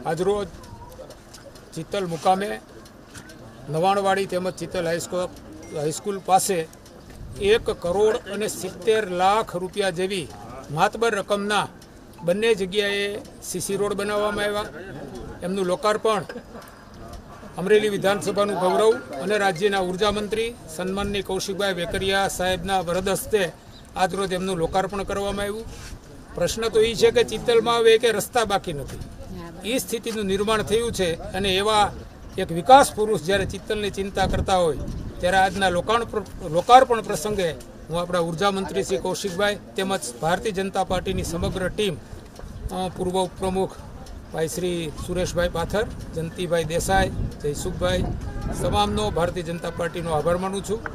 આજરોજ ચિત્તલ મુકામે નવાણવાડી તેમજ ચિત્તલ હાઈસ્કૂલ પાસે 1,70,00,000 રૂપિયા જેવી માતબર રકમના બંને જગ્યાએ સીસી રોડ બનાવવામાં આવ્યા. એમનું લોકાર્પણ અમરેલી વિધાનસભાનું ગૌરવ અને રાજ્યના ઉર્જા મંત્રી સન્માનની કૌશિકભાઈ વેકરિયા સાહેબના વરદ હસ્તે આજરોજ એમનું લોકાર્પણ કરવામાં આવ્યું. પ્રશ્ન તો એ છે કે ચિત્તલમાં હવે કે રસ્તા બાકી નથી. એ સ્થિતિનું નિર્માણ થયું છે અને એવા એક વિકાસ પુરુષ જ્યારે ચિત્તલની ચિંતા કરતા હોય ત્યારે આજના લોકાર્પણ પ્રસંગે હું આપણા ઉર્જા મંત્રી શ્રી કૌશિકભાઈ તેમજ ભારતીય જનતા પાર્ટીની સમગ્ર ટીમ, પૂર્વ ઉપપ્રમુખ ભાઈ શ્રી સુરેશભાઈ પાથર, જયંતિભાઈ દેસાઈ, જયસુખભાઈ, તમામનો ભારતીય જનતા પાર્ટીનો આભાર માનું છું.